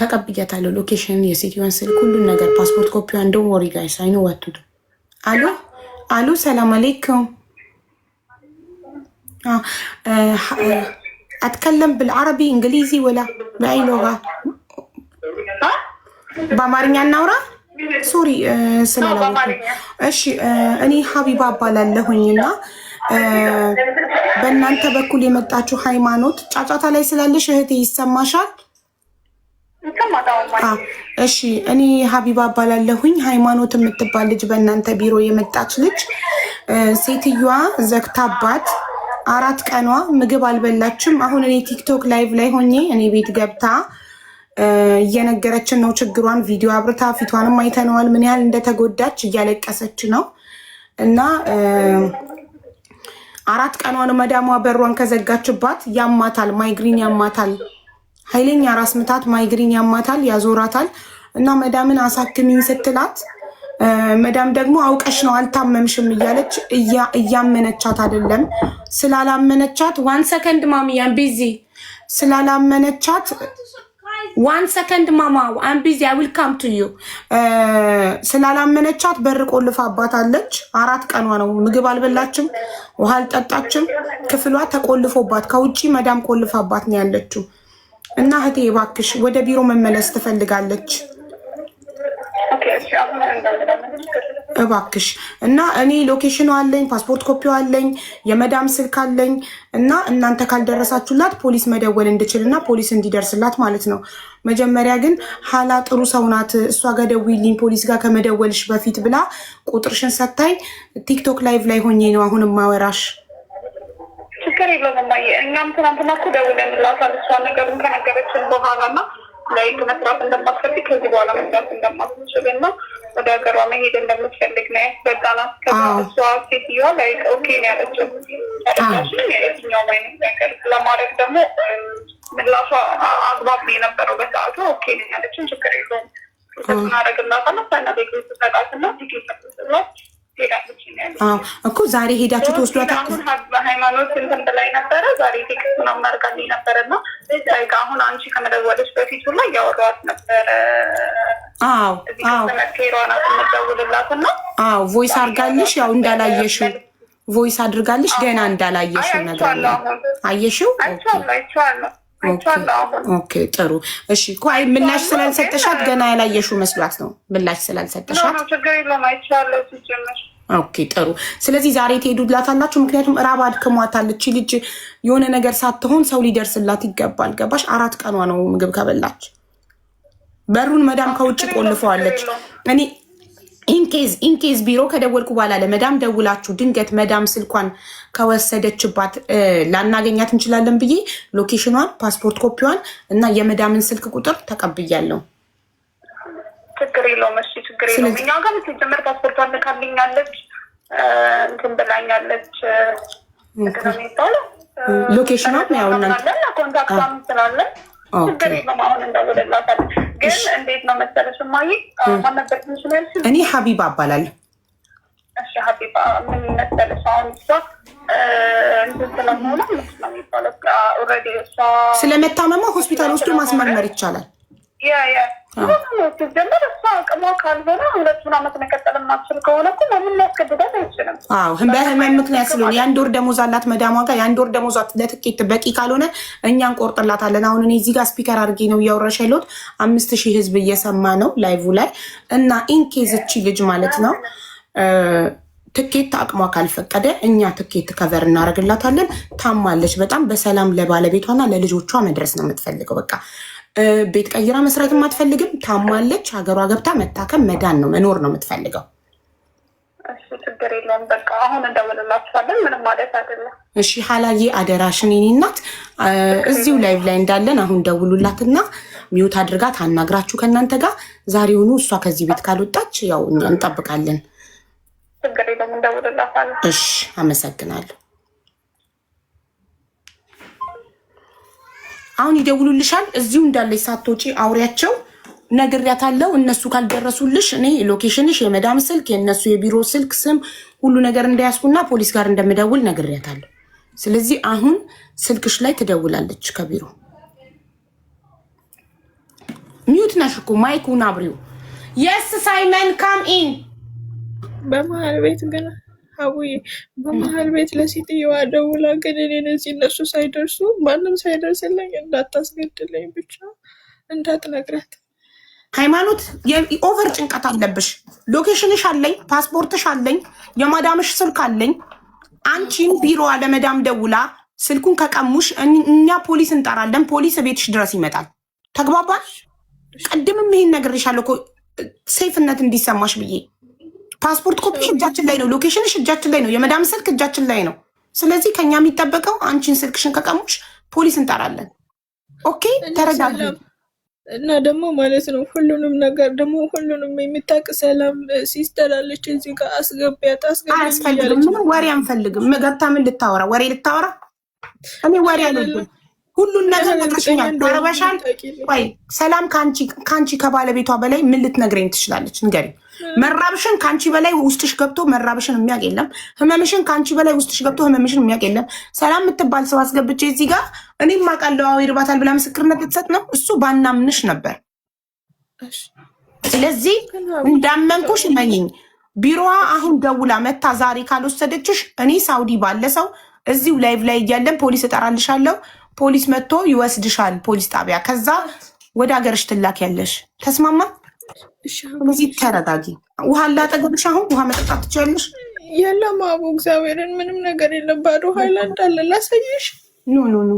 ተቀብያታለሁ። ሎኬሽን፣ የሴትዮዋን ስልክ፣ ሁሉን ነገር፣ ፓስፖርት ኮፒዋን። ዶንት ወሪ ጋይስ አይ ኖ ዋት ቱ ዱ። አሎ አሎ፣ ሰላም አለይኩም። اتكلم بالعربي انجليزي ولا باي لغه؟ በአማርኛ እናውራ። ሶሪ ስላላወኩ። እሺ እኔ ሀቢባ እባላለሁኝና በእናንተ በኩል የመጣችሁ ሃይማኖት ጫጫታ ላይ ስላለሽ እህቴ ይሰማሻል? እሺ እኔ ሀቢባ እባላለሁኝ። ሃይማኖት የምትባል ልጅ በእናንተ ቢሮ የመጣች ልጅ ሴትዮዋ ዘግታባት 4 ቀኗ ምግብ አልበላችም። አሁን እኔ ቲክቶክ ላይቭ ላይ ሆኜ እኔ ቤት ገብታ እየነገረችን ነው ችግሯን። ቪዲዮ አብርታ ፊቷንም አይተነዋል ምን ያህል እንደተጎዳች እያለቀሰች ነው። እና 4 ቀኗን መዳሟ በሯን ከዘጋችባት ያማታል፣ ማይግሪን ያማታል፣ ኃይለኛ ራስ ምታት፣ ማይግሪን ያማታል፣ ያዞራታል። እና መዳምን አሳክሚኝ ስትላት መዳም ደግሞ አውቀሽ ነው አልታመምሽም እያለች እያመነቻት አይደለም። ስላላመነቻት 1 ሰከንድ ማሚ አም ቢዚ ስላላመነቻት 1 ሰከንድ ማማ አም ቢዚ አይ ዊል ካም ቱ ዩ ስላላመነቻት በር ቆልፋባታለች። 4 ቀኗ ነው። ምግብ አልበላችም፣ ውሃ አልጠጣችም። ክፍሏ ተቆልፎባት ከውጪ መዳም ቆልፋባት ነው ያለችው። እና እህቴ እባክሽ ወደ ቢሮ መመለስ ትፈልጋለች እባክሽ። እና እኔ ሎኬሽኑ አለኝ፣ ፓስፖርት ኮፒው አለኝ፣ የመዳም ስልክ አለኝ። እና እናንተ ካልደረሳችሁላት ፖሊስ መደወል እንድችልና ፖሊስ እንዲደርስላት ማለት ነው። መጀመሪያ ግን ሀላ ጥሩ ሰው ናት፣ እሷ ጋር ደውይልኝ ፖሊስ ጋር ከመደወልሽ በፊት ብላ ቁጥርሽን ሰታኝ ቲክቶክ ላይቭ ላይ ሆኜ ነው አሁን ማወራሽ። ችግር የለውም እማዬ። እኛም ትናንትና እኮ ደውለንላታል እሷ ነገሩን ከነገረችን በኋላ እና ላይክ መስራት እንደማትፈልግ ከዚህ በኋላ መስራት እንደማትችል እና ወደ ሀገሯ መሄድ እንደምትፈልግ ነው ያስረዳናት። ከእሷ ሴትዮዋ ላይክ ኦኬ ነው ያለችው። የትኛውም አይነት ነገር ለማድረግ ደግሞ ምላሿ አግባብ የነበረው በሰዓቱ ኦኬ ነው ያለችን። ችግር የለውም እናደርግላታለን። ሳና ቤት ተሰጣትና ቲኬት ሄዳለች እኮ ዛሬ ሄዳችሁ ተወስዷታ። ሃይማኖት እንትን ብላኝ ነበረ ዛሬ ቴክስት ምናምን አድርጋልኝ ነበረ እና አሁን አንቺ ከመደወለች በፊት ሁላ እያወራኋት ነበረ። ኬሯናት የምትደውልላት እና ቮይስ አድርጋልሽ፣ ያው እንዳላየሽው ቮይስ አድርጋልሽ ገና እንዳላየሽው ነገር ነው። አየሽው? ኦኬ ጥሩ እሺ። ቆይ ምላሽ ስላልሰጠሻት ገና ያላየሽው መስሏት ነው። ምላሽ ስላልሰጠሻት ችግር የለውም አይቻለሁ ሲጀመር። ኦኬ ጥሩ። ስለዚህ ዛሬ ትሄዱላታላችሁ። ምክንያቱም ራብ አድክሟታል እቺ ልጅ። የሆነ ነገር ሳትሆን ሰው ሊደርስላት ይገባል። ገባሽ? 4 ቀኗ ነው ምግብ ከበላች። በሩን መዳም ከውጭ ቆልፈዋለች። እኔ ኢንኬዝ ቢሮ ከደወልኩ በኋላ ለመዳም ደውላችሁ ድንገት መዳም ስልኳን ከወሰደችባት ላናገኛት እንችላለን ብዬ ሎኬሽኗን፣ ፓስፖርት ኮፒዋን እና የመዳምን ስልክ ቁጥር ተቀብያለሁ። ችግር የለውም እሺ፣ ችግር የለውም። እኛ ጋር ሲጀመር ፓስፖርቷን ልካልኛለች፣ እንትን ብላኛለች። ሎኬሽኗን ያው እናንተ ኮንታክቷን ስላለን ችግር የለውም። አሁን እንደወደላታለን። ግን እንዴት ነው መሰለሽ እማዬ ማን ነበር ትንሽላል? እኔ ሀቢባ እባላለሁ። እሺ ሀቢባ ምን መሰለሽ አሁን እሷ እንትን ስለሆነ ነው የሚባለው ኦልሬዲ እሷ ስለመታመማ ሆስፒታል ወስዶ ማስመርመር ይቻላል። ጀመር እሷ አቅሟ ካልሆነ 2 ዓመት መቀጠል የማትችል ከሆነ እኮ ለምን ሊያስገድዳት አይችልም። በህመም ምክንያት ስለሆነ የ1 ወር ደሞዝ አላት መዳሟ ጋር። የ1 ወር ደሞዟ ለትኬት በቂ ካልሆነ እኛ እንቆርጥላታለን። አሁን እኔ እዚህ ጋር ስፒከር አድርጌ ነው እያወራሽ ያለሁት። 5000 ህዝብ እየሰማ ነው ላይቭ ላይ። እና ኢንኬዝ እቺ ልጅ ማለት ነው ትኬት አቅሟ ካልፈቀደ እኛ ትኬት ከቨር እናደርግላታለን። ታማለች በጣም በሰላም ለባለቤቷና ለልጆቿ መድረስ ነው የምትፈልገው። በቃ ቤት ቀይራ መስራት አትፈልግም። ታማለች። ሀገሯ ገብታ መታከም መዳን ነው መኖር ነው የምትፈልገው። እሺ ችግር የለውም። በቃ አሁን እንደወለላችኋለን ምንም ማለት አይደለም። እሺ ሀላዬ አደራሽን የኔ እናት እዚሁ ላይቭ ላይ እንዳለን አሁን ደውሉላትና ሚውት አድርጋ ታናግራችሁ ከእናንተ ጋር ዛሬውኑ። እሷ ከዚህ ቤት ካልወጣች ያው እኛ እንጠብቃለን። ችግር የለውም እንደወለላችኋለን። እሺ አመሰግናለሁ። አሁን ይደውሉልሻል። እዚሁ እንዳለች ሳትወጪ አውሪያቸው። ነግሬያታለሁ። እነሱ ካልደረሱልሽ እኔ ሎኬሽንሽ፣ የመዳም ስልክ፣ የእነሱ የቢሮ ስልክ ስም ሁሉ ነገር እንዳያስኩና ፖሊስ ጋር እንደምደውል ነግሬያታለሁ። ስለዚህ አሁን ስልክሽ ላይ ትደውላለች ከቢሮ። ሚዩት ነሽ እኮ ማይኩን አብሪው። የስ ሳይመን ካም ኢን። በመሀል ቤት ግን አቡዬ በመሀል ቤት ለሴትዮዋ ደውላ ግን እኔ እነዚህ እነሱ ሳይደርሱ ማንም ሳይደርስልኝ እንዳታስገድለኝ ብቻ እንዳትነግራት። ሃይማኖት ኦቨር ጭንቀት አለብሽ። ሎኬሽንሽ አለኝ፣ ፓስፖርትሽ አለኝ፣ የማዳምሽ ስልክ አለኝ። አንቺን ቢሮ ለመዳም ደውላ ስልኩን ከቀሙሽ እኛ ፖሊስ እንጠራለን። ፖሊስ ቤትሽ ድረስ ይመጣል። ተግባባሽ? ቀድምም ይሄን ነግሬሻለሁ እኮ ሴፍነት እንዲሰማሽ ብዬ። ፓስፖርት ኮፒሽ እጃችን ላይ ነው፣ ሎኬሽንሽ እጃችን ላይ ነው፣ የመዳም ስልክ እጃችን ላይ ነው። ስለዚህ ከኛ የሚጠበቀው አንቺን ስልክሽን ከቀሙሽ ፖሊስ እንጠራለን። ኦኬ ተረጋጊ። እና ደግሞ ማለት ነው ሁሉንም ነገር ደግሞ ሁሉንም የሚታቅ ሰላም ሲስተር አለች እዚህ ጋር አስገቢያት። አያስፈልግም፣ ምንም ወሬ አንፈልግም። ገብታ ምን ልታወራ? ወሬ ልታወራ? እኔ ወሬ አልወድም። ሁሉን ነገር ነግረሽኛል። አረበሻል። ቆይ ሰላም ከአንቺ ከባለቤቷ በላይ ምን ልትነግረኝ ትችላለች? ንገሪኝ። መራብሽን ከአንቺ በላይ ውስጥሽ ገብቶ መራብሽን የሚያውቅ የለም። ህመምሽን ከአንቺ በላይ ውስጥሽ ገብቶ ህመምሽን የሚያውቅ የለም። ሰላም የምትባል ሰው አስገብቼ እዚህ ጋር እኔም አውቃለሁ ይርባታል ብላ ምስክርነት ልትሰጥ ነው። እሱ ባናምንሽ ነበር። ስለዚህ እንዳመንኩሽ እመኚኝ። ቢሮዋ አሁን ደውላ መታ ዛሬ ካልወሰደችሽ እኔ ሳውዲ ባለ ሰው እዚሁ ላይቭ ላይ እያለን ፖሊስ እጠራልሻለሁ። ፖሊስ መጥቶ ይወስድሻል ፖሊስ ጣቢያ። ከዛ ወደ ሀገርሽ ትላኪያለሽ። ተስማማ? ስለዚህ ተረጋጊ። ውሃ ላጠገብሽ። አሁን ውሃ መጠጣት ትችያለሽ። የለም አቡ እግዚአብሔርን ምንም ነገር የለም። ባዶ ሃይላንድ አለ ላሳየሽ። ኖ ኖ ኖ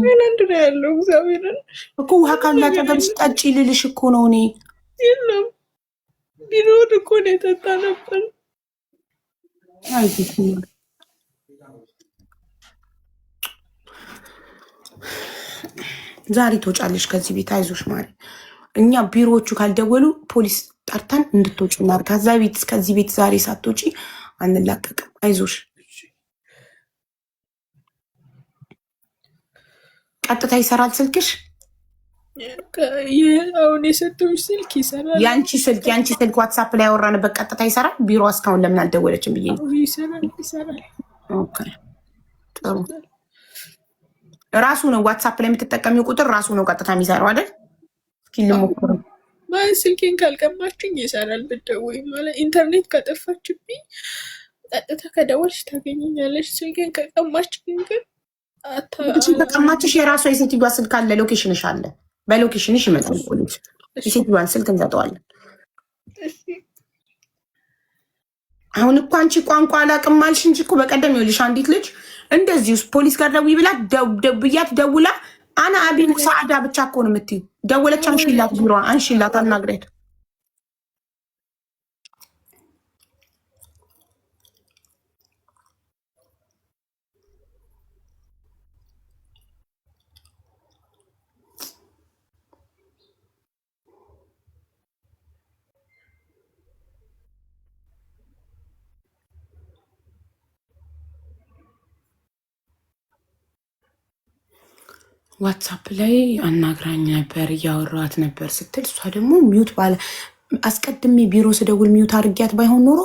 ሃይላንድ ነው ያለው። እግዚአብሔርን እኮ ውሃ ካላጠገብሽ ጠጪ ልልሽ እኮ ነው እኔ። የለም ቢኖር እኮ ነው የጠጣ ነበር። ዛሬ ትወጫለሽ ከዚህ ቤት። አይዞሽ ማሪ። እኛ ቢሮዎቹ ካልደወሉ ፖሊስ ጠርተን እንድትወጪ እናድርግ። ከዚህ ቤት ዛሬ ሳትወጪ አንላቀቅም። አይዞሽ። ቀጥታ ይሰራል ስልክሽ። አሁን የሰጠሁሽ ስልክ ይሰራል። የአንቺ ስልክ ዋትሳፕ ላይ ያወራንበት ቀጥታ ይሰራል። ቢሮ እስካሁን ለምን አልደወለችም ብዬ ነው። ይሰራል። ጥሩ። ራሱ ነው ዋትሳፕ ላይ የምትጠቀሚው ቁጥር ራሱ ነው ቀጥታ የሚሰራው አይደል? እስኪ ልሞክር። ስልኬን ካልቀማችኝ ይሰራል። ብትደውይ ማለት ኢንተርኔት ከጠፋችብኝ ቀጥታ ከደወልሽ ታገኘኛለሽ። ስልኬን ከቀማችኝ ግን ከቀማችሽ የራሷ የሴትዮዋ ስልክ አለ፣ ሎኬሽንሽ አለ። በሎኬሽንሽ ይመጣል ፖሊስ። የሴትዮዋን ስልክ እንሰጠዋለን። አሁን እኮ አንቺ ቋንቋ አላውቅም አልሽ እንጂ እኮ በቀደም ይኸውልሽ አንዲት ልጅ እንደዚህ ውስጥ ፖሊስ ጋር ደውይ ብላት ብያት ደውላ አና አቢን ሰዓዳ ብቻ እኮ ነው የምትይው። ደወለች። አንሺላት፣ ቢሮ አንሺላት፣ አናግሬት። ዋትሳፕ ላይ አናግራኝ ነበር እያወራኋት ነበር ስትል እሷ ደግሞ ሚዩት ባለ አስቀድሜ ቢሮ ስደውል ሚዩት አድርጊያት ባይሆን ኖሮ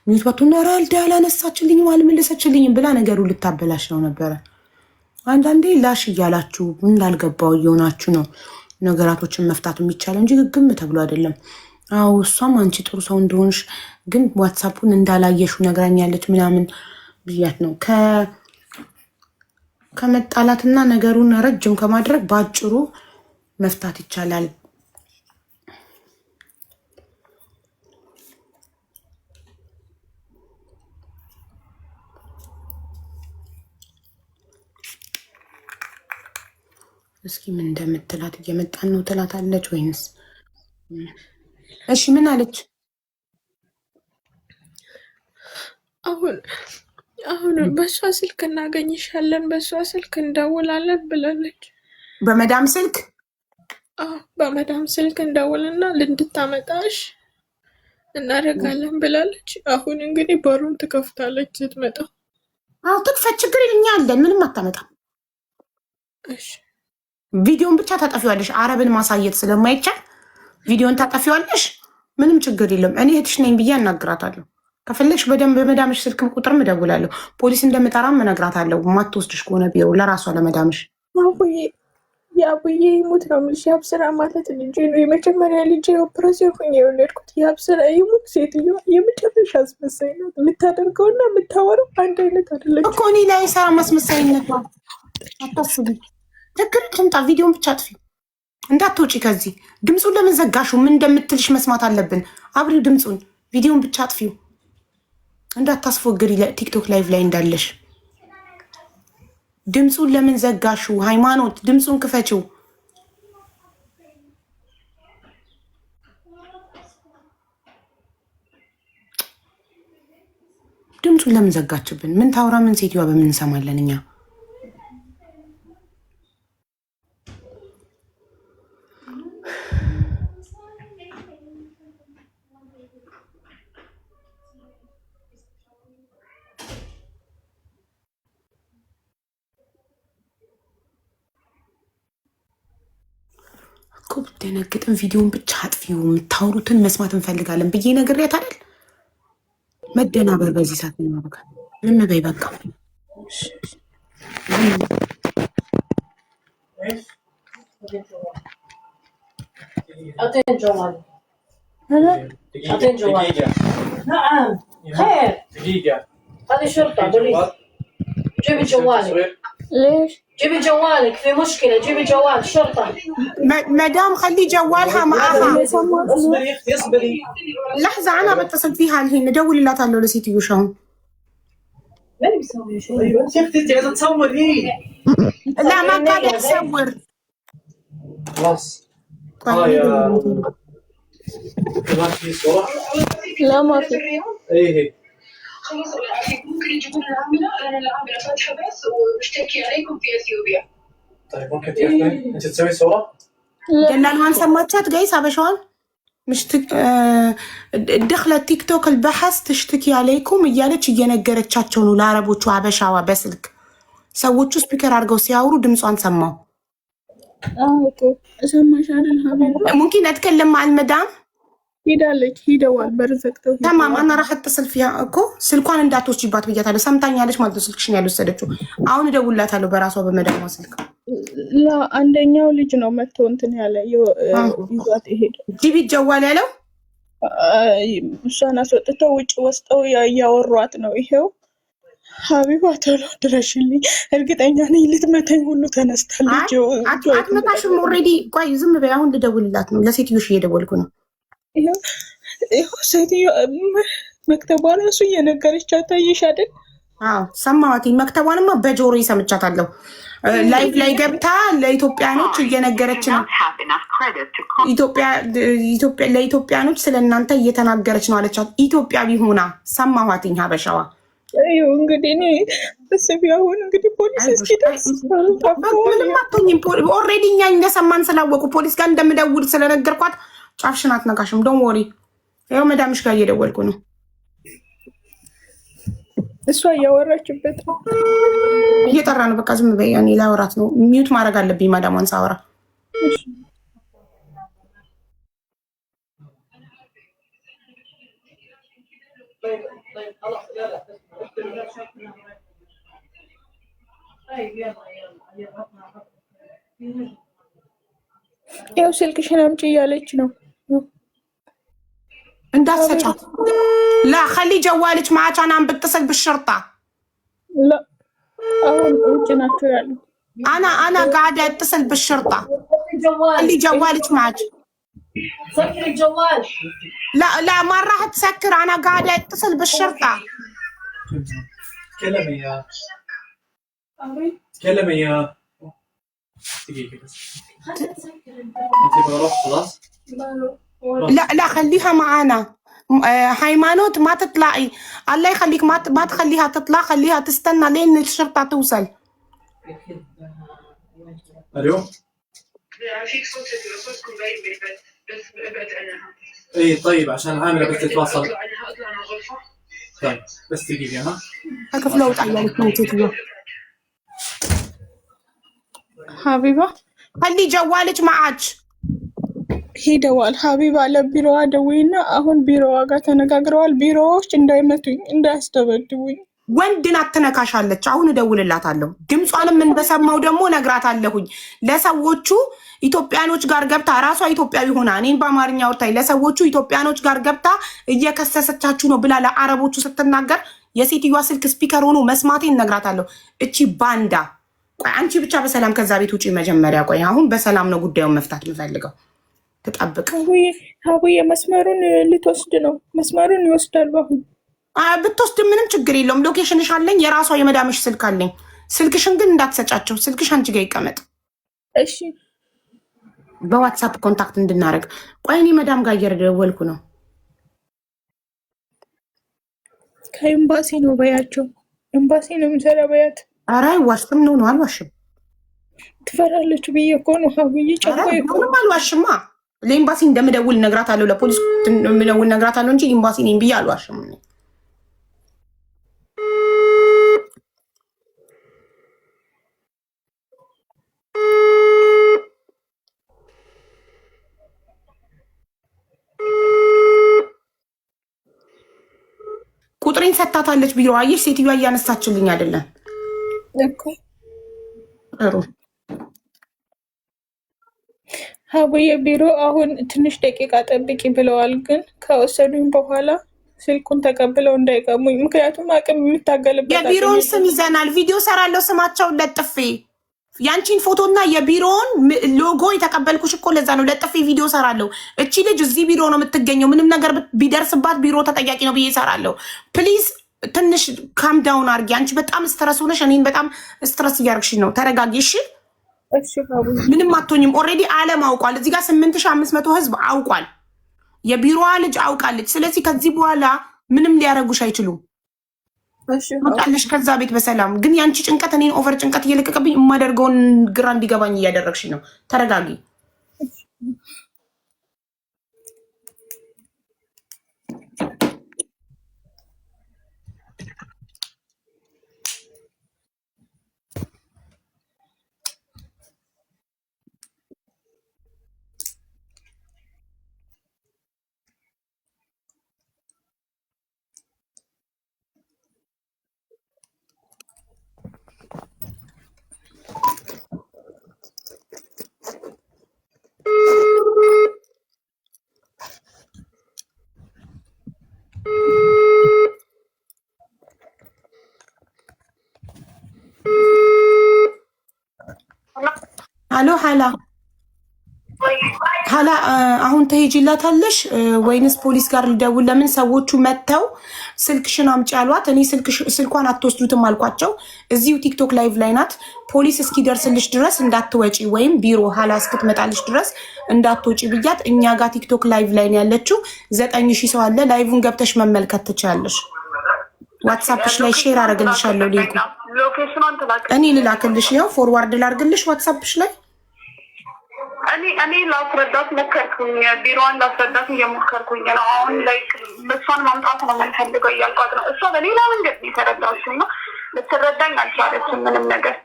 ሚዩት ባትሆን ራልዳ አላነሳችልኝም አልመለሰችልኝም ብላ ነገሩ ልታበላሽ ነው ነበረ። አንዳንዴ ላሽ እያላችሁ እንዳልገባው እየሆናችሁ ነው ነገራቶችን መፍታት የሚቻለው እንጂ ግግም ተብሎ አይደለም። አዎ እሷም አንቺ ጥሩ ሰው እንደሆንሽ ግን ዋትሳፑን እንዳላየሹ ነግራኛለች ምናምን ብያት ነው ከመጣላትና ነገሩን ረጅም ከማድረግ በአጭሩ መፍታት ይቻላል። እስኪ ምን እንደምትላት እየመጣን ነው ትላታለች ወይንስ? እሺ ምን አለች? አሁን በሷ ስልክ እናገኝሻለን፣ በሷ ስልክ እንደውላለን ብላለች። በመዳም ስልክ? በመዳም ስልክ እንደውልና እንድታመጣሽ እናደርጋለን ብላለች። አሁን እንግዲህ በሩን ትከፍታለች ስትመጣ። ትክፈት፣ ችግር እኛ አለን። ምንም አታመጣም። እሺ ቪዲዮን ብቻ ታጠፊዋለሽ። አረብን ማሳየት ስለማይቻል ቪዲዮን ታጠፊዋለሽ። ምንም ችግር የለም። እኔ እህትሽ ነኝ ብዬ አናግራታለሁ። ከፈለግሽ በደንብ በመዳምሽ ስልክ ቁጥር እደውላለሁ። ፖሊስ እንደምጠራም እነግራታለሁ። ማትወስድሽ ከሆነ ቢሮ ለራሷ ለመዳምሽ የአቡዬ ይሙት ነው የምልሽ። የአብስራ ማለት ልጄ ነው። የመጀመሪያ ልጄ ኦፕሬሽን ሆኜ የወለድኩት። የአብስራ ይሙት ሴትዮዋ የመጨረሻ አስመሳይ ናት። የምታደርገውና የምታወራው አንድ አይነት አይደለም እኮ። እኔ ላይ ሰራ ማስመሳይነቷ አታስቢ። ትክክል ትምጣ። ቪዲዮን ብቻ አጥፊ፣ እንዳትወጪ ከዚህ። ድምፁን ለምን ዘጋሹ? ምን እንደምትልሽ መስማት አለብን። አብሪው ድምፁን፣ ቪዲዮን ብቻ አጥፊው። እንዳታስፎግሪ ቲክቶክ ላይቭ ላይ እንዳለሽ። ድምፁን ለምን ዘጋሹ? ሃይማኖት ድምፁን ክፈችው። ድምፁን ለምን ዘጋችብን? ምን ታውራ? ምን ሴትዮዋ በምን እንሰማለን እኛ? እኮ ብትደነግጥም ቪዲዮን ብቻ አጥፊው። የምታወሩትን መስማት እንፈልጋለን ብዬ ነግሬያት አይደል? መደናበር በዚህ ሰዓት ነው። በቃ ዝም በይ በቃ። أعطيني جوالي. أعطيني جوالي. نعم. خير. دقيقة. هذه شرطة بوليس. جيبي جوالك. ليش؟ جيبي جوالك، في مشكلة. جيبي جوال شرطة. مدام خلي جوالها معها. اصبري يا اختي اصبري. لحظة أنا بتصل فيها الحين، ندور لا تعالوا لسيتي وشون. ماني بسوي شيء. ايوه انت يا اختي انت قاعدة تصوري. لا ما قاعدة أصور. خلاص. يا ما في صورة؟ لا ما في. ايه خلاص ممكن يجيبون العاملة. أنا العاملة فاتحة بس وبشتكي عليكم في أثيوبيا. طيب ممكن تاخذي انت تسوي صورة؟ جنالوان سماتشات جايز عبشوان مش دخلت تيك توك البحث تشتكي عليكم እያለች እየነገረቻቸው ነው ለአረቦቹ አበሻዋ በስልክ ሰዎቹ ስፒከር አድርገው ሲያወሩ ድምጿን ሰማው። ሰማሽ አይደል ሀቢብ? ممكن اتكلم مع المدام؟ ሄዳለች፣ ሄደዋል። በር ዘግተው تمام انا راح اتصل فيها እኮ ስልኳን እንዳትወስጂባት ብያታለሁ። ሰምታኛለች ማለት ነው። ስልክሽን ያልወሰደችው አሁን እደውልላታለሁ በራሷ በመዳሟ ስልክ። አንደኛው ልጅ ነው መጥቶ እንትን ያለ ይዟት ይሄድ ጂቢ ጀዋል ያለው እሷን አስወጥተው ውጭ ወስጠው እያወሯት ነው። ይሄው ሀቢባ ቶሎ ድረሽልኝ፣ እርግጠኛ ነኝ ልትመታኝ ሁሉ ተነስታለች። አትመታሽም። ኦልሬዲ ቆይ ዝም በይ። አሁን ልደውልላት ነው። ለሴትዮሽ እየደወልኩ ነው። ይሄው ሴትዮ መክተቧ ራሱ እየነገረቻት ታይሽ አይደል? አዎ ሰማዋት። መክተቧንማ በጆሮዬ ሰምቻታለሁ። ላይቭ ላይ ገብታ ለኢትዮጵያኖች እየነገረች ነው። ለኢትዮጵያኖች ስለእናንተ እየተናገረች ነው አለቻት። ኢትዮጵያዊ ሆና ሰማዋትኝ ሀበሻዋ። አዩ እንግዲህ እኔ ተሰቢ አሁን እንግዲህ ፖሊስ እስኪደርስ ምንም አትሆኝም። ኦልሬዲ እኛ እንደሰማን ስላወቁ ፖሊስ ጋር እንደምደውል ስለነገርኳት ጫፍሽን አትነካሽም። ዶንት ወሪ። ያው መዳምሽ ጋር እየደወልኩ ነው። እሷ እያወራችበት ነው። እየጠራ ነው። በቃ ዝም በይ። እኔ ላወራት ነው። ሚዩት ማድረግ አለብኝ ማዳሟን ሳወራ። ያው ስልክሽን አምጪ እያለች ነው። እንዳትሰጫት። لا خلي جوالك معك انا عم بتصل بالشرطه. لا አሁን ውጭ ናቸው ያሉ። انا قاعده اتصل بالشرطه. خلي جوالك معك. سكر الجوال. لا ما راح تسكر. انا قاعده اتصل بالشرطه. تكلمي يا تكلمي يا دقيقة بس. انت بروح خلاص؟ لا خليها معانا. هيمانوت ما تطلعي. الله يخليك ما تخليها تطلع. خليها تستنى لين الشرطة توصل. الو فيك صوتكم باين بالبث بس ابعد عنها. اي طيب عشان العاملة بس تتواصل. اطلع عنها غرفة. طيب بس دقيقة ها. هكذا لو تعيالك موتتي. ሀቢባ خلي جوالك معك. ሄደዋል። ሀቢባ ለቢሮዋ ደውይና አሁን ቢሮዋ ጋር ተነጋግረዋል። ቢሮዎች እንዳይመቱኝ እንዳያስደበድቡኝ ወንድን አትነካሻለች። አሁን እደውልላታለሁ። ድምጿንም እንደሰማው ደግሞ ነግራታለሁኝ። ለሰዎቹ ኢትዮጵያኖች ጋር ገብታ ራሷ ኢትዮጵያዊ ሆና እኔን በአማርኛ አውርታኝ ለሰዎቹ ኢትዮጵያኖች ጋር ገብታ እየከሰሰቻችሁ ነው ብላ ለአረቦቹ ስትናገር የሴትዮዋ ስልክ ስፒከር ሆኖ መስማቴን ነግራታለሁ። እቺ ባንዳ ቆይ አንቺ ብቻ በሰላም ከዛ ቤት ውጪ መጀመሪያ። ቆይ አሁን በሰላም ነው ጉዳዩን መፍታት የምፈልገው። ተጣብቅ ሀቡዬ መስመሩን ልትወስድ ነው። መስመሩን ይወስዳሉ። አሁን ብትወስድ ምንም ችግር የለውም። ሎኬሽንሽ አለኝ፣ የራሷ የመዳምሽ ስልክ አለኝ። ስልክሽን ግን እንዳትሰጫቸው። ስልክሽ አንቺ ጋር ይቀመጥ እሺ። በዋትሳፕ ኮንታክት እንድናደርግ። ቆይ እኔ መዳም ጋር እየደወልኩ ነው። ከኤምባሲ ነው በያቸው። ኤምባሲ ነው የምሰራ በያት። ኧረ አይዋሽም። ነው አልዋሽም። ትፈራለች ብዬ እኮ ነው ሀቡዬ። ጨቆይም አልዋሽማ። ለኤምባሲ እንደምደውል እነግራታለሁ፣ ለፖሊስ እንደምደውል እነግራታለሁ እንጂ ኤምባሲ ነኝ ብዬ አልዋሽም። ቁጥሬን ሰታታለች ቢሮ። አየሽ ሴትዮዋ እያነሳችልኝ አይደለም እኮ። ሀቡዬ ቢሮ አሁን ትንሽ ደቂቃ ጠብቂ ብለዋል፣ ግን ከወሰዱኝ በኋላ ስልኩን ተቀብለው እንዳይቀሙኝ። ምክንያቱም አቅም የምታገልበት የቢሮውን ስም ይዘናል። ቪዲዮ ሰራለው ስማቸውን ለጥፌ ያንቺን ፎቶና የቢሮውን ሎጎ የተቀበልኩሽ እኮ ለዛ ነው። ለጥፌ ቪዲዮ ሰራለው። እቺ ልጅ እዚህ ቢሮ ነው የምትገኘው። ምንም ነገር ቢደርስባት ቢሮ ተጠያቂ ነው ብዬ ሰራለው። ፕሊዝ ትንሽ ካም ዳውን አርጊ። አንቺ በጣም ስትረስ ሆነሽ እኔን በጣም ስትረስ እያርግሽ ነው። ተረጋጊ እሺ። ምንም አትሆኝም። ኦልሬዲ ዓለም አውቋል። እዚህ ጋር 8500 ህዝብ አውቋል። የቢሮዋ ልጅ አውቃለች። ስለዚህ ከዚህ በኋላ ምንም ሊያረጉሽ አይችሉም። ወጣለሽ ከዛ ቤት በሰላም። ግን ያንቺ ጭንቀት እኔን ኦቨር ጭንቀት እየለቀቀብኝ የማደርገውን ግራ እንዲገባኝ እያደረግሽ ነው። ተረጋጊ። ሀሎ ሀላ አሁን ትሄጂላታለሽ ወይንስ ፖሊስ ጋር ልደውል? ለምን ሰዎቹ መጥተው ስልክሽን አምጪ አሏት። እኔ ስልኳን አትወስዱትም አልኳቸው። እዚሁ ቲክቶክ ላይቭ ላይ ናት። ፖሊስ እስኪደርስልሽ ድረስ እንዳትወጪ ወይም ቢሮ ሀላ እስክትመጣልሽ ድረስ እንዳትወጪ ብያት፣ እኛ ጋር ቲክቶክ ላይቭ ላይ ነው ያለችው። 9000 ሰው አለ። ላይቭን ገብተሽ መመልከት ትችላለሽ። ዋትሳፕሽ ላይ ሼር አደርግልሻለሁ ሊንኩ። እኔ ልላክልሽ፣ ያው ፎርዋርድ ላርግልሽ ዋትሳፕሽ ላይ። እኔ ላስረዳት ሞከርኩኝ፣ ቢሮዋን ላስረዳት እየሞከርኩኝ ነው። አሁን ላይ እሷን ማምጣት ነው የምንፈልገው እያልኳት ነው። እሷ በሌላ መንገድ የተረዳችው እና ልትረዳኝ አልቻለችም ምንም ነገር።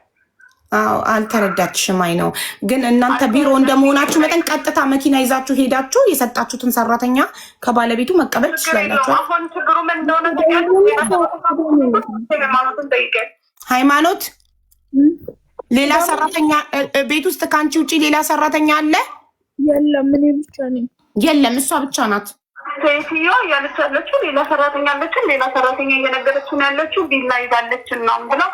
አዎ አልተረዳችሽም። አይ ነው ግን እናንተ ቢሮ እንደመሆናችሁ መጠን ቀጥታ መኪና ይዛችሁ ሄዳችሁ የሰጣችሁትን ሰራተኛ ከባለቤቱ መቀበል ትችላላችሁ። አሁን ችግሩ ምን እንደሆነ ሃይማኖት ሌላ ሰራተኛ ቤት ውስጥ ከአንቺ ውጭ ሌላ ሰራተኛ አለ? የለም፣ እኔ ብቻ ነኝ። የለም፣ እሷ ብቻ ናት። ሴትዮዋ እያለች ያለችው ሌላ ሰራተኛ አለችን፣ ሌላ ሰራተኛ እየነገረችን ያለችው ቢላ ይዛለችን ነው ብለው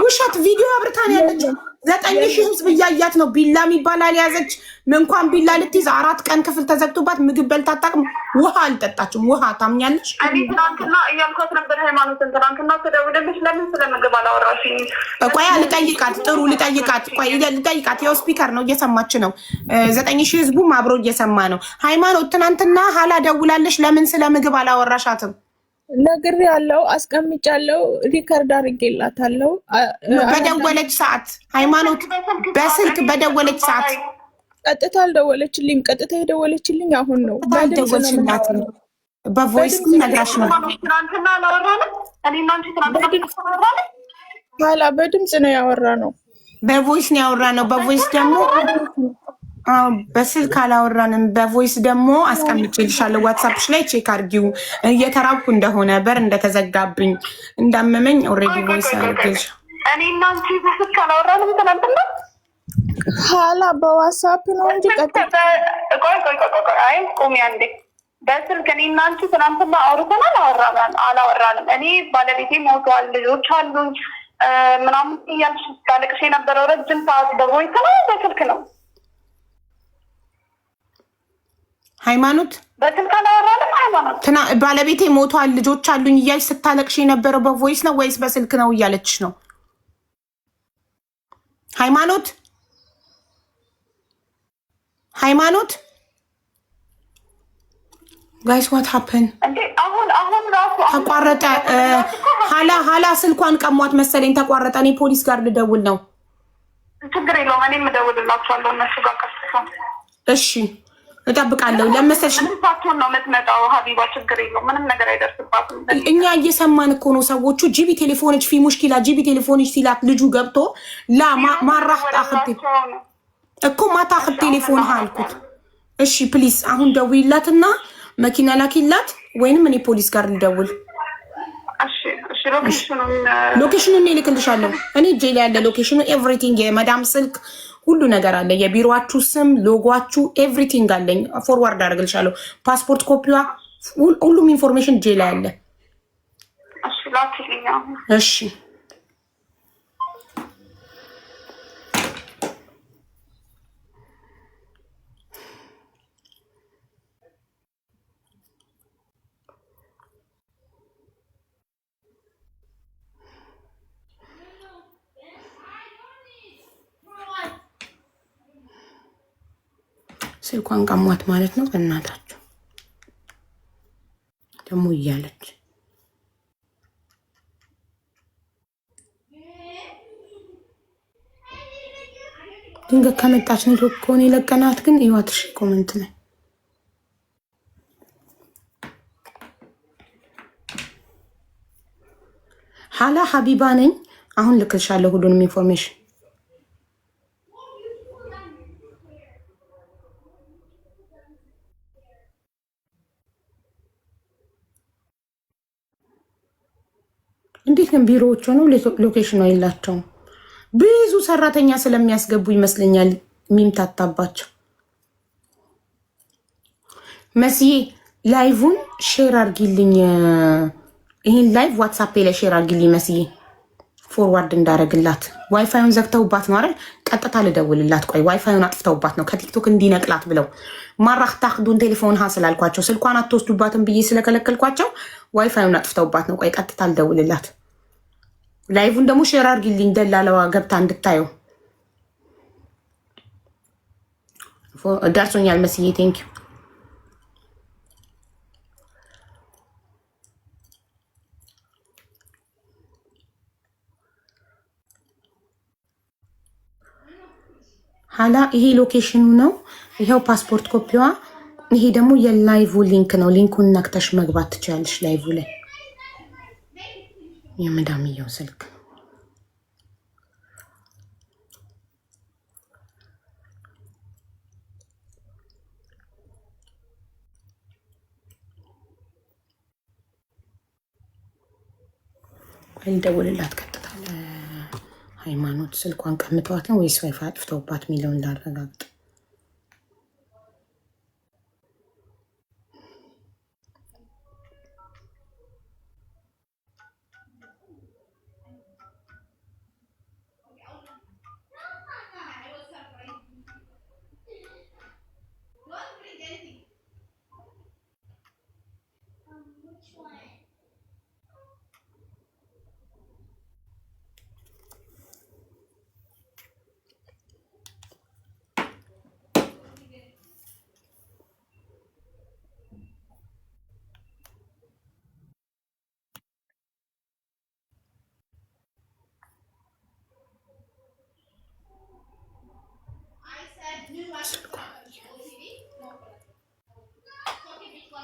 ውሸት ቪዲዮ አብርታን ያለችው። 9000 ህዝብ እያያት ነው። ቢላ የሚባል አልያዘች። እንኳን ቢላ ልትይዝ 4 ቀን ክፍል ተዘግቶባት ምግብ በልታ አታውቅም። ውሃ አልጠጣችም። ውሃ ታምኛለሽ? እኔ ትናንትና እያልኳት ነበር ሃይማኖትን። ትናንትና ተደውለልሽ ለምን ስለ ምግብ አላወራሽኝ? ቆይ ልጠይቃት። ጥሩ ልጠይቃት። ቆይ ልጠይቃት። ያው ስፒከር ነው እየሰማች ነው። 9000 ህዝቡም አብሮ እየሰማ ነው። ሃይማኖት ትናንትና ሀላ ደውላለሽ ለምን ስለ ምግብ አላወራሻትም? ነግሬያለሁ፣ አስቀምጫለሁ፣ ሪከርድ አድርጌላታለሁ። በደወለች ሰዓት ሃይማኖት በስልክ በደወለች ሰዓት ቀጥታ አልደወለችልኝ። ቀጥታ የደወለችልኝ አሁን ነው። ባልደወልሽላት ነው በቮይስ ነግራሽ ነው። ትናንትና አላወራንም። እኔና አንቺ ትናንትና ኋላ በድምፅ ነው ያወራ ነው። በቮይስ ነው ያወራ ነው። በቮይስ ደግሞ በስልክ አላወራንም። በቮይስ ደግሞ አስቀምጬልሻለሁ። ዋትሳፕሽ ላይ ቼክ አድርጊው። እየተራብኩ እንደሆነ በር እንደተዘጋብኝ እንዳመመኝ ኦልሬዲ ቮይስ አድርጌልሽ። እኔ እና አንቺ በስልክ አላወራንም ትናንትና። ኋላ በዋትሳፕ ነው እንጂ አይ ቁሚ አንዴ። በስልክ እኔ እና አንቺ ትናንትና አውርተናል አላወራንም። እኔ ባለቤቴ ሞቷል፣ ልጆች አሉኝ ምናምን እያልሽ ስታለቅሽ የነበረው ረጅም ሰዓት በቮይስ ነው በስልክ ነው? ሃይማኖት በስልክ አላወራንም። ሃይማኖት ባለቤቴ ሞቷል፣ ልጆች አሉኝ እያልሽ ስታለቅሽ የነበረው በቮይስ ነው ወይስ በስልክ ነው እያለችሽ ነው? ሃይማኖት ጋይስ ዋት ሃፐን? አሁን ራሱ ተቋረጠ። ሀላ ስልኳን ቀሟት መሰለኝ ተቋረጠ። እኔ ፖሊስ ጋር ልደውል ነው። ችግር የለውም እኔም እደውልላቸዋለሁ እነሱ ጋር ቀስታ። እሺ እጠብቃለሁ። ለመሰልሽ ሳትሆን ነው የምትመጣው ሀቢባ። ችግር የለውም ምንም ነገር አይደርስባትም። እኛ እየሰማን እኮ ነው። ሰዎቹ ጂቢ ቴሌፎኖች ፊ ሙሽኪላ ጂቢ ቴሌፎኖች ሲላት ልጁ ገብቶ ላ ማራህ ጣኽቲ እኮ ማታኽት ቴሌፎን አልኩት። እሺ ፕሊዝ አሁን ደውይላትና መኪና ላኪላት ወይንም እኔ ፖሊስ ጋር ልደውል። እሺ ሎኬሽኑን እልክልሻለሁ። እኔ እጄ ላይ ያለ ሎኬሽኑ ኤቭሪቲንግ፣ የመዳም ስልክ ሁሉ ነገር አለ። የቢሮአችሁ ስም፣ ሎጓችሁ ኤቭሪቲንግ አለኝ። ፎርዋርድ አደርግልሻለሁ። ፓስፖርት ኮፒዋ፣ ሁሉም ኢንፎርሜሽን እጄ ላይ አለ። እሺ ስልኳን ቀሟት ማለት ነው። በእናታችሁ ደግሞ እያለች ድንገት ከመጣች ኔትወርክ ከሆነ የለቀናት ግን ይዋትሽ ኮመንት ላይ ሀላ ሀቢባ ነኝ። አሁን ልክልሻለሁ ሁሉንም ኢንፎርሜሽን። እንዴት ግን ቢሮዎቹ ነው ሎኬሽኑ የላቸውም። ብዙ ሰራተኛ ስለሚያስገቡ ይመስለኛል የሚምታታባቸው። መስዬ ላይቭን ሼር አርጊልኝ። ይህን ላይቭ ዋትሳፕ ላይ ሼር አርጊልኝ መስዬ፣ ፎርዋርድ እንዳረግላት። ዋይፋዩን ዘግተውባት ነው አይደል? ቀጥታ ልደውልላት። ቆይ ዋይፋዩን አጥፍተውባት ነው ከቲክቶክ እንዲነቅላት ብለው ማራህ ታክዱን ቴሌፎን ሀ ስላልኳቸው ስልኳን አትወስዱባትን ብዬ ስለከለከልኳቸው ዋይፋዩን አጥፍተውባት ነው። ቆይ ቀጥታ ልደውልላት። ላይቭን ደግሞ ሼር አርጊልኝ ደላለዋ ገብታ እንድታየው። ደርሶኛል መስዬ ቴንኪው። ሀላ ይሄ ሎኬሽኑ ነው። ይሄው ፓስፖርት ኮፒዋ። ይሄ ደግሞ የላይቭ ሊንክ ነው። ሊንኩን ነክተሽ መግባት ትችላለሽ ላይቭ ላይ። የመዳምየው ስልክ ልደውልላት ቀጥታ። ሃይማኖት ስልኳን ቀምተዋት ነው ወይስ ዋይፋይ አጥፍተውባት የሚለውን ላረጋግጥ።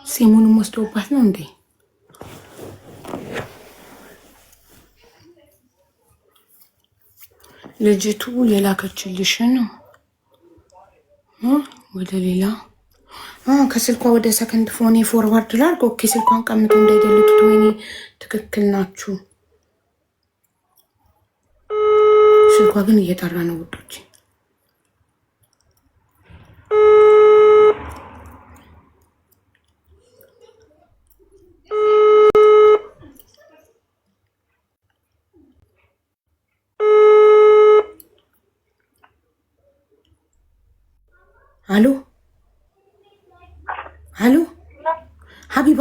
ሲሙንም ወስዶባት ነው እንዴ? ልጅቱ የላከችልሽ ነው። ወደ ሌላ ከስልኳ ወደ ሰከንድ ፎኔ ፎርዋርድ ላድርግ። ኦኬ ስልኳን ቀምቶ እንዳይደልቱት። ወይኔ ትክክል ናችሁ። ስልኳ ግን እየጠራ ነው ውዶች። አሎ አሎ፣ ሀቢባ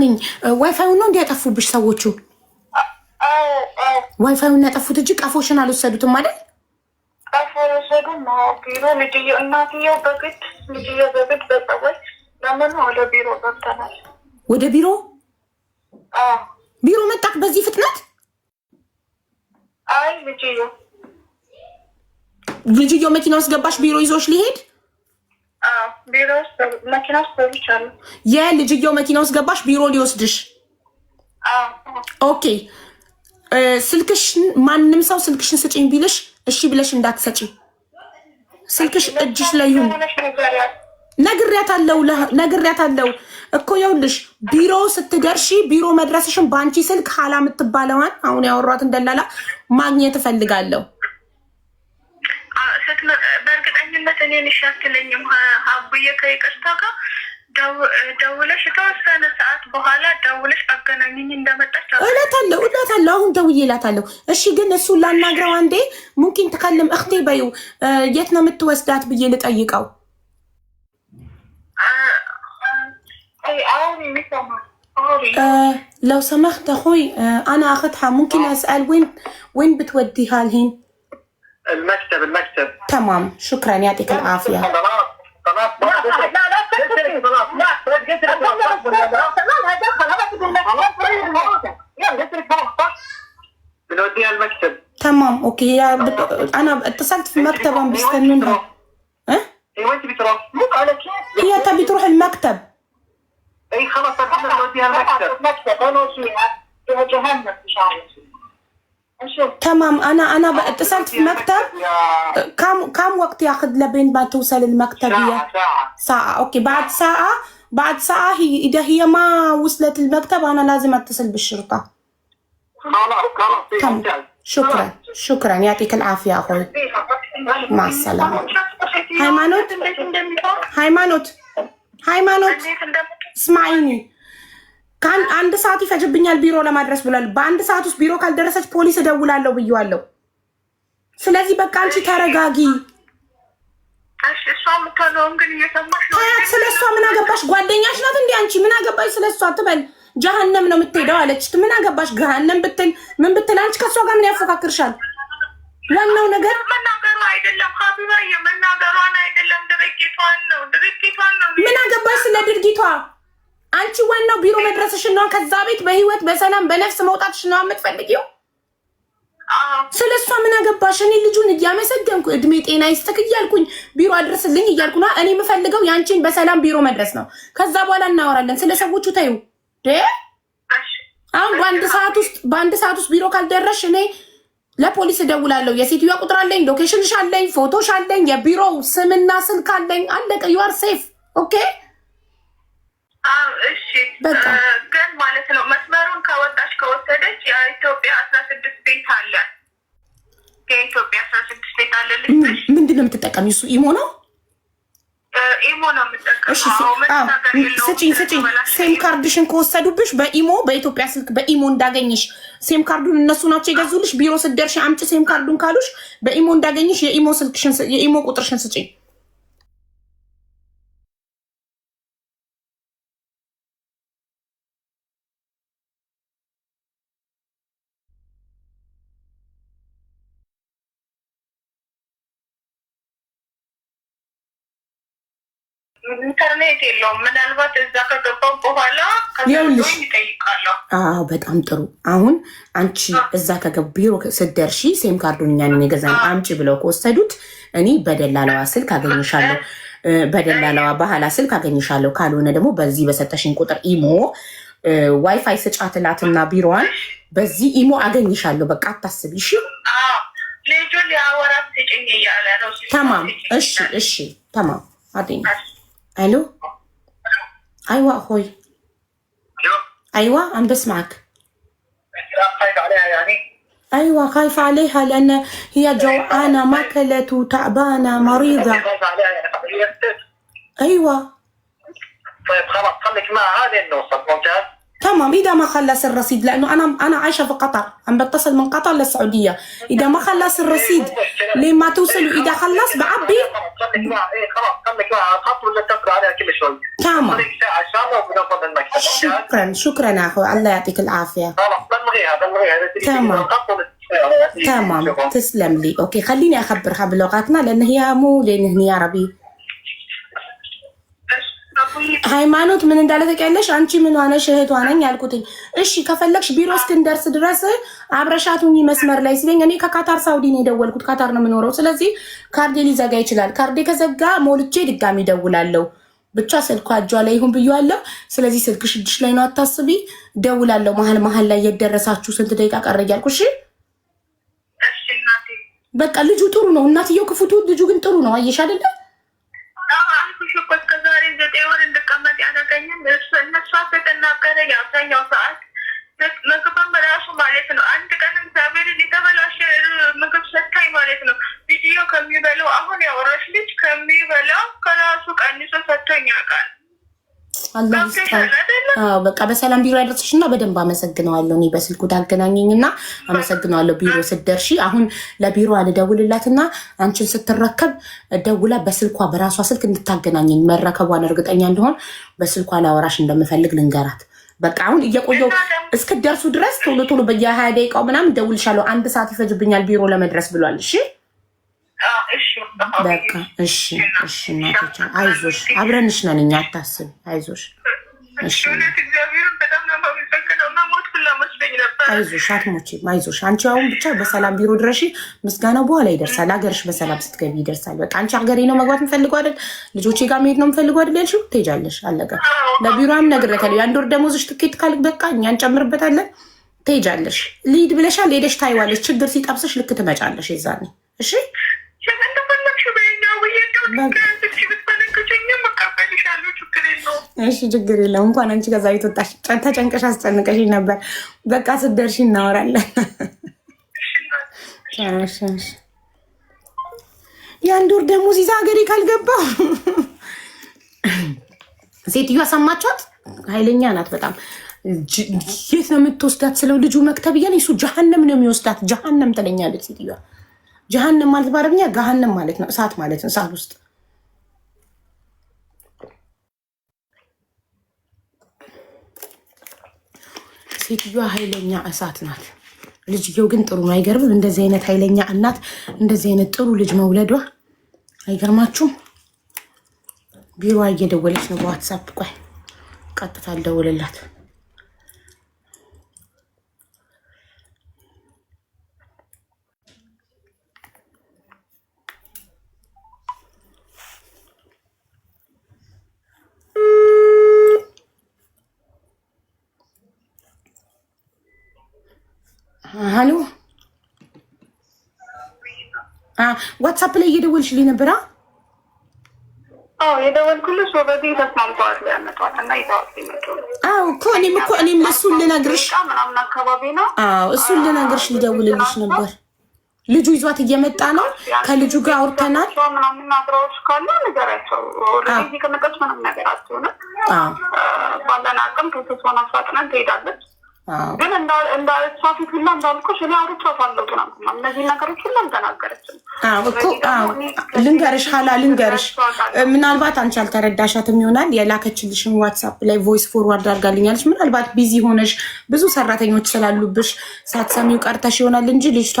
ነኝ። ዋይፋዩን ነው እንዲያጠፉብሽ ሰዎቹ? ዋይፋዩን ያጠፉት እንጂ ቀፎሽን አልወሰዱትም አይደል? ቀፎ ወሰዱም። ቢሮ እናትየው በግድ በጸባይ ለምን ወደ ቢሮ ገብተናል። ወደ ቢሮ ቢሮ መጣክ በዚህ ፍጥነት? አይ ልጅየው መኪና ውስጥ ገባሽ? ቢሮ ይዞሽ ሊሄድ ቢሮ ውስጥ መኪና ውስጥ ገብቻለሁ። የልጅየው መኪና ውስጥ ገባሽ ቢሮ ሊወስድሽ? ኦኬ ስልክሽ ማንም ሰው ስልክሽን ስጪኝ ቢልሽ እሺ ብለሽ እንዳትሰጪ። ስልክሽ እጅሽ ላይ ይሁን። ነግሬያታለሁ እኮ ይኸውልሽ፣ ቢሮ ስትደርሺ ቢሮ መድረስሽን በአንቺ ስልክ ሀላ የምትባለዋን አሁን ያወሯትን ደላላ ማግኘት እፈልጋለሁ። በእርግጠኝነት እኔን ይሻክለኝም ሀቡዬ ከይቅርታ ጋር ደውለሽ የተወሰነ ሰዓት በኋላ ደውለሽ አገናኝኝ እንደመጣች እላታለሁ። አሁን ደውዬ እላታለሁ። እሺ ግን እሱን ላናግረው አንዴ። ሙምኪን ትከልም እክቴ በይው። የት ነው የምትወስዳት ብዬ ልጠይቀው። لو سمحت اخوي انا اخذها ممكن اسال وين بتوديها الحين؟ المكتب. تمام شكرا يعطيك العافيه. بنوديها المكتب. تمام اوكي انا اتصلت في مكتبهم بيستنونها. ايوه انت بتروح مو على كيف هي تبي تروح المكتب. اي خلاص احنا بنوديها المكتب. انا فيها جهنم ان شاء الله. تمام انا اتصلت في مكتب. كم وقت ياخذ لبين ما توصل المكتب؟ هي ساعة. اوكي بعد ساعة هي اذا هي ما وصلت المكتب انا لازم اتصل بالشرطة. خلاص شكرا يعطيك العافية اخوي. مع السلامة. ሃይማኖት እስማዒኒ አንድ ሰዓት ይፈጅብኛል ቢሮ ለማድረስ ብሏል። በአንድ ሰዓት ውስጥ ቢሮ ካልደረሰች ፖሊስ እደውላለሁ ብዬዋለሁ። ስለዚህ በቃ አንቺ ተረጋጊ። ታያት። ስለሷ ምን አገባሽ? ጓደኛሽ ናት እንዴ አንቺ? ምን አገባሽ ስለሷ? ትበል ጀሃነም ነው የምትሄደው አለች። ምን አገባሽ? ገሃነም ብትል ምን ብትል አንቺ ከሷ ጋር ምን ያፎካክርሻል? ዋናው ነገር መናገሯ አይደለም ሀቢባ፣ የመናገሯን አይደለም ድርጊቷን ነው። ምን አገባሽ ስለ ድርጊቷ? አንቺ ዋናው ቢሮ መድረስሽ ነው። ከዛ ቤት በህይወት በሰላም በነፍስ መውጣትሽ ነው የምትፈልጊው። ስለሷ ምን አገባሽ? እኔ ልጁን እያመሰገንኩ እድሜ ጤና ይስጥክ እያልኩኝ ቢሮ አድርስልኝ እያልኩ ነው። እኔ የምፈልገው ያንቺን በሰላም ቢሮ መድረስ ነው። ከዛ በኋላ እናወራለን ስለ ሰዎቹ። ተይው አሁን በአንድ ሰዓት ውስጥ ቢሮ ካልደረሽ እኔ ለፖሊስ እደውላለሁ። የሴትዮዋ ቁጥር አለኝ፣ ሎኬሽንሽ አለኝ፣ ፎቶሽ አለኝ፣ የቢሮው ስምና ስልክ አለኝ። አለቀ። ዩ አር ሴፍ ኦኬ። እሺ ግን ማለት ነው መስመሩን ከወሰደች የኢትዮጵያ 16 ቤት አለ። የኢትዮጵያ 16 ቤት አለ። ምንድን ነው የምትጠቀሚው? እሱ ኢሞ ነው። ኢሞ ነው የምጠቀመው። እሺ ስጪኝ። ሴም ካርድሽን ከወሰዱብሽ በኢሞ በኢትዮጵያ ስልክ በኢሞ እንዳገኝሽ ሴም ካርዱን እነሱ ናቸው የገዙልሽ። ቢሮ ስትደርሺ አምጪ ሴም ካርዱን ካሉሽ በኢሞ እንዳገኝሽ የኢሞ ቁጥርሽን ስጪኝ። ኢንተርኔት የለውም። ምናልባት እዛ ከገባው በኋላ ይጠይቃለሁ። በጣም ጥሩ። አሁን አንቺ እዛ ቢሮ ስትደርሺ ሴም ካርዱን እኛን የገዛን አምጪ ብለው ከወሰዱት እኔ በደላለዋ ስልክ አገኝሻለሁ፣ በደላለዋ ባህላ ስልክ አገኝሻለሁ። ካልሆነ ደግሞ በዚህ በሰጠሽኝ ቁጥር ኢሞ ዋይፋይ ስጫትላትና ቢሮዋን በዚህ ኢሞ አገኝሻለሁ። በቃ አታስቢ። እሺ ልጁን ሊያወራት ስጭኝ እያለ ነው። تمام እሺ تمام አጥኝ الو ايوه اخوي ايوه عم بسمعك خايف عليها يعني ايوه خايفه عليها لان هي جوعانه ما اكلت وتعبانه مريضه خايف عليها يعني قضية. ايوه طيب خلاص خليك معها لين نوصل. ممتاز تمام اذا ما خلص الرصيد لانه انا عايشه في قطر عم بتصل من قطر للسعوديه اذا ما خلص الرصيد لما توصلوا اذا خلص بعبي خليك معها. ايه خلاص خليك معها خط ولا تقرا عليها كل شوي. تمام خليك ساعة ان شاء الله وبنوصل للمكتب. شكرا اخوي الله يعطيك العافيه. خلاص بلغيها تمام تمام تسلم لي. اوكي خليني اخبرها بلغتنا لان هي مو لان هي عربي. ሃይማኖት ምን እንዳለ ታውቂያለሽ? አንቺ ምን ሆነሽ እህቷ ነኝ ያልኩትኝ። እሺ ከፈለግሽ ቢሮ እስክንደርስ ድረስ አብረሻቱኝ መስመር ላይ ሲለኝ እኔ ከካታር ሳውዲ ነው የደወልኩት። ካታር ነው የምኖረው። ስለዚህ ካርዴ ሊዘጋ ይችላል። ካርዴ ከዘጋ ሞልቼ ድጋሚ ደውላለሁ። ብቻ ስልኳ እጇ ላይ ይሁን ብዬዋለሁ። ስለዚህ ስልክሽ እጅሽ ላይ ነው አታስቢ። ደውላለሁ መሀል ላይ የደረሳችሁ ስንት ደቂቃ ቀረ እያልኩሽ። በቃ ልጁ ጥሩ ነው። እናትየው ክፉቱ፣ ልጁ ግን ጥሩ ነው። አየሽ አይደለ? እነሷ ተጠናቀረ የአብዛኛው ሰዓት ምግብም ራሱ ማለት ነው። አንድ ቀን እግዚአብሔርን የተበላሸ ምግብ ሰታኝ ማለት ነው። ቪዲዮ ከሚበላው አሁን ያወራሽ ልጅ ከሚበላው ከራሱ ቀንሶ ሰጥቶኝ ያውቃል። በቃ በሰላም ቢሮ ያደርስሽና በደንብ አመሰግነዋለሁ። እኔ በስልኩ ታገናኘኝና አመሰግነዋለሁ። ቢሮ ስትደርሺ አሁን ለቢሮ አልደውልላትና አንቺን ስትረከብ ደውላ በስልኳ በራሷ ስልክ እንድታገናኘኝ መረከቧን እርግጠኛ እንደሆን በስልኳ ላወራሽ እንደምፈልግ ልንገራት። በቃ አሁን እየቆየው እስክደርሱ ድረስ ቶሎ በየ20 ደቂቃው ምናምን ደውልሻለሁ። 1 ሰዓት ይፈጅብኛል ቢሮ ለመድረስ ብሏል። እሺ በቃ እሺ እናቶች አይዞሽ፣ አብረንሽ ነን እኛ አታስቢ። አይዞሽ እሺ አይዞሽ አትሞቺም። አይዞሽ አንቺ አሁን ብቻ በሰላም ቢሮ ድረሺ። ምስጋናው በኋላ ይደርሳል። ሀገርሽ በሰላም ስትገቢ ይደርሳል። በቃ አንቺ ሀገሬ ነው መግባት የምፈልገው አይደል? ልጆቼ ጋር መሄድ ነው የምፈልገው አይደል ያልሽው? ትሄጃለሽ። አለቀ። ለቢሮም ነግሬታለሁ። የአንድ ወር ደሞዝሽ ትኬት ካልክ በቃ እኛ እንጨምርበታለን። ትሄጃለሽ። ልሂድ ብለሻል። ሄደሽ ታይዋለሽ። ችግር ሲጠብስሽ ልክ ትመጫለሽ የዛኔ። እሺ እሺ ችግር የለውም። እንኳን አንቺ ከዛ ቤት ወጣሽ ተጨንቀሽ አስጨንቀሽኝ ነበር። በቃ ስትደርሺ እናወራለን። የአንድ ወር ደሞዝ ይዛ ሀገሬ ካልገባሁ ሴትዮዋ ሰማችኋት? ኃይለኛ ናት በጣም። የት ነው የምትወስዳት ስለው ልጁ መክተብ እያለ እሱ ጀሀነም ነው የሚወስዳት። ጀሀነም ትለኛለች ሴትዮዋ። ጀሀነም ማለት በአረብኛ ገሀነም ማለት ነው፣ እሳት ማለት ነው። እሳት ውስጥ ሴትዮዋ ኃይለኛ እሳት ናት። ልጅየው ግን ጥሩ ነው። አይገርምም? እንደዚህ አይነት ኃይለኛ እናት እንደዚህ አይነት ጥሩ ልጅ መውለዷ አይገርማችሁም? ቢሮዋ እየደወለች ነው በዋትሳፕ። ቆይ ቀጥታ አልደውልላት። ሀሎ ዋትሳፕ ላይ እየደወልሽልኝ ነበር? የደወልኩልሽ ወበዚህ ተስማምተዋል ያመጧት እና ይዘዋት ሊመጡ። እኔም እሱን ልነግርሽ ምናምን አካባቢ ነው። እሱን ልነግርሽ ልደውልልሽ ነበር። ልጁ ይዟት እየመጣ ነው። ከልጁ ጋር አውርተናል። ምናምን አብረውሽ ካሉ ንገሪያቸው። ወደዚህ ከመጣች ምንም ነገር አትሆንም። ባለን አቅም ከሴቷን አፋጥነን ትሄዳለች። ግን እንዳለቻ ፊት ሁላ እንዳልኩሽ እኔ አውርቻታለሁ። ትናንትና እነዚህ ነገሮች ሁላ አልተናገረችም። ልንገርሽ ልንገርሽ፣ ምናልባት አንቺ አልተረዳሻትም ይሆናል። የላከችልሽን ዋትሳፕ ላይ ቮይስ ፎርዋርድ አድርጋልኛለች። ምናልባት ቢዚ ሆነሽ ብዙ ሰራተኞች ስላሉብሽ ሳትሰሚው ቀርተሽ ይሆናል እንጂ ልጅቷ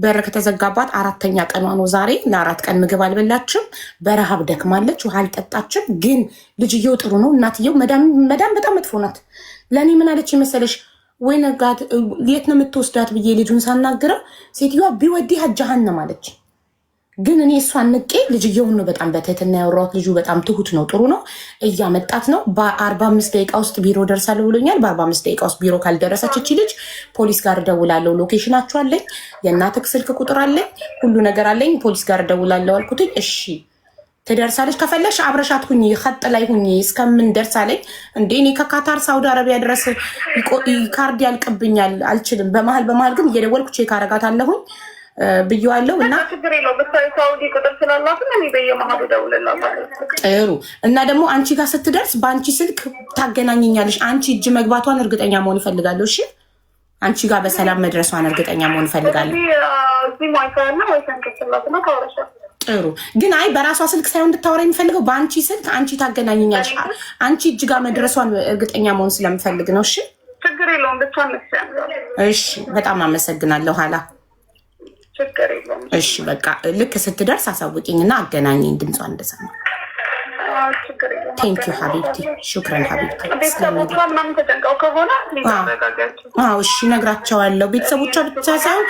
በር ከተዘጋባት 4ኛ ቀኗ ነው ዛሬ። ለ4 ቀን ምግብ አልበላችም፣ በረሃብ ደክማለች፣ ውሃ አልጠጣችም። ግን ልጅየው ጥሩ ነው። እናትየው መዳም በጣም መጥፎ ናት። ለእኔ ምን አለች መሰለሽ? ወይ ነጋት የት ነው የምትወስዳት ብዬ ልጁን ሳናግረው ሴትዮዋ ቢወዲህ ጀሀነም አለች። ግን እኔ እሷን ንቄ ልጅየውን ነው በጣም በትህትና ያወራሁት። ልጁ በጣም ትሁት ነው፣ ጥሩ ነው፣ እያመጣት ነው። በ45 ደቂቃ ውስጥ ቢሮ ደርሳለሁ ብሎኛል። በ45 ደቂቃ ውስጥ ቢሮ ካልደረሰች እቺ ልጅ ፖሊስ ጋር እደውላለሁ። ሎኬሽናችሁ አለኝ፣ የእናትህ ስልክ ቁጥር አለኝ፣ ሁሉ ነገር አለኝ። ፖሊስ ጋር እደውላለሁ አልኩትኝ። እሺ ትደርሳለች፣ ከፈለሽ አብረሻት ሁኚ፣ ኸጥ ላይ ሁኚ እስከምን ደርሳለኝ። እንዴ እኔ ከካታር ሳውዲ አረቢያ ድረስ ካርድ ያልቅብኛል፣ አልችልም። በመሀል ግን እየደወልኩ ቼክ አረጋታለሁኝ ብዬዋለሁ። እና ችግር የለውም ሳውዲ ቁጥር ስላላት እኔ በየመሀሉ እደውልላታለሁ። ጥሩ። እና ደግሞ አንቺ ጋር ስትደርስ በአንቺ ስልክ ታገናኘኛለሽ። አንቺ እጅ መግባቷን እርግጠኛ መሆን እፈልጋለሁ። እሺ አንቺ ጋር በሰላም መድረሷን እርግጠኛ መሆን እፈልጋለሁ። እዚህ ማይካና ወይ ሰንከስላትና ካወረሻ ጥሩ። ግን አይ በራሷ ስልክ ሳይሆን እንድታወራ የሚፈልገው በአንቺ ስልክ አንቺ ታገናኘኛለሽ። አንቺ እጅ ጋር መድረሷን እርግጠኛ መሆን ስለምፈልግ ነው። እሺ ችግር የለውም ብቻ ነስያን። እሺ በጣም አመሰግናለሁ። ኋላ ችግር የለውም። እሺ በቃ ልክ ስትደርስ አሳውቂኝና አገናኘኝ፣ ድምጿን እንደሰማ። ችግር የለውም። ቴንኪዩ ሀቢብቲ፣ ሹክረን ሀቢብቲ። ቤተሰቦቿ ምናምን ተጨንቀው ከሆነ ሊዘጋጃቸው። እሺ እነግራቸዋለሁ። ቤተሰቦቿ ብቻ ሳይሆን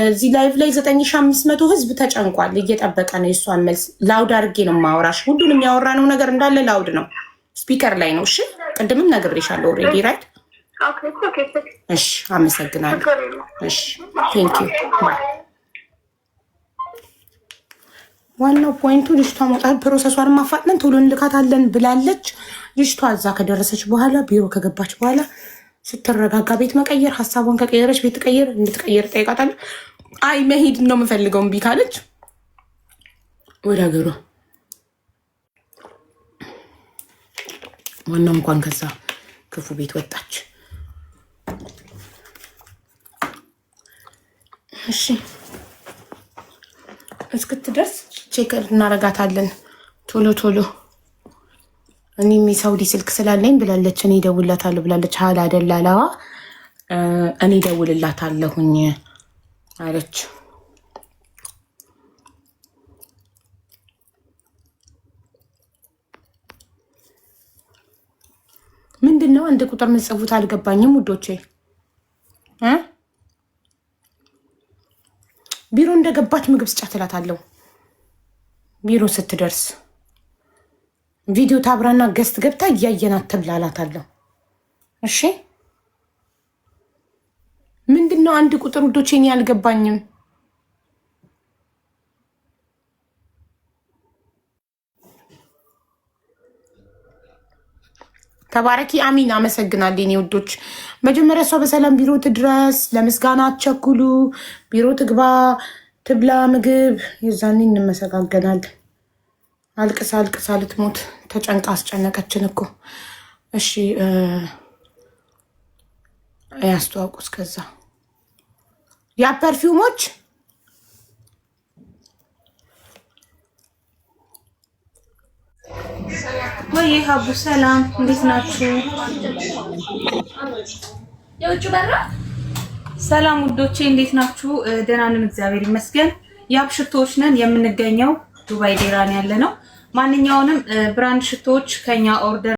እዚህ ላይቭ ላይ 9500 ህዝብ ተጨንቋል፣ እየጠበቀ ነው የእሷን መልስ። ላውድ አድርጌ ነው ማወራሽ። ሁሉንም ያወራነው ነገር እንዳለ ላውድ ነው፣ ስፒከር ላይ ነው። እሺ ቅድምም ነግሬሻለሁ ኦልሬዲ ራይት። እሺ አመሰግናለሁ። እሺ ቴንኪዩ ባይ። ዋናው ፖይንቱ ልጅቷ መውጣት ፕሮሰሷን ማፋጥነን ቶሎ እንልካታለን ብላለች። ልጅቷ እዛ ከደረሰች በኋላ ቢሮ ከገባች በኋላ ስትረጋጋ ቤት መቀየር፣ ሀሳቧን ከቀየረች ቤት ትቀይር፣ እንድትቀይር ጠይቃታለሁ። አይ መሄድ ነው የምፈልገው እምቢ ካለች ወደ ሀገሯ። ዋናው እንኳን ከዛ ክፉ ቤት ወጣች። እሺ እስክትደርስ ቼክ እናረጋታለን ቶሎ። እኔም የሳውዲ ስልክ ስላለኝ ብላለች፣ እኔ እደውልላታለሁ ብላለች። ሀላ ደላላዋ እኔ እደውልላታለሁኝ አለች። ምንድን ነው አንድ ቁጥር ምጽፉት አልገባኝም ውዶቼ። ቢሮ እንደገባች ምግብ ስጫ ትላታለሁ። ቢሮ ስትደርስ ቪዲዮ ታብራና ገስት ገብታ እያየናት ትብላላታለሁ። እሺ ምንድነው አንድ ቁጥር ውዶቼ? እኔ አልገባኝም። ተባረኪ አሚን። አመሰግናለሁ የኔ ውዶች። መጀመሪያ እሷ በሰላም ቢሮ ትድረስ፣ ለምስጋና አትቸኩሉ። ቢሮ ትግባ፣ ትብላ ምግብ፣ የዛኔ እንመሰጋገናለን። አልቅሳ ልትሞት ተጨንቃ አስጨነቀችን እኮ። እሺ ያስተዋውቁ። እስከዛ ያ ፐርፊውሞች ወይ ሀቡ ሰላም፣ እንዴት ናችሁ? የውጭ በራ ሰላም ውዶቼ፣ እንዴት ናችሁ? ደህና ነን እግዚአብሔር ይመስገን። ያብ ሽቶዎች ነን፣ የምንገኘው ዱባይ ዴራን ያለ ነው። ማንኛውንም ብራንድ ሽቶዎች ከኛ ኦርደር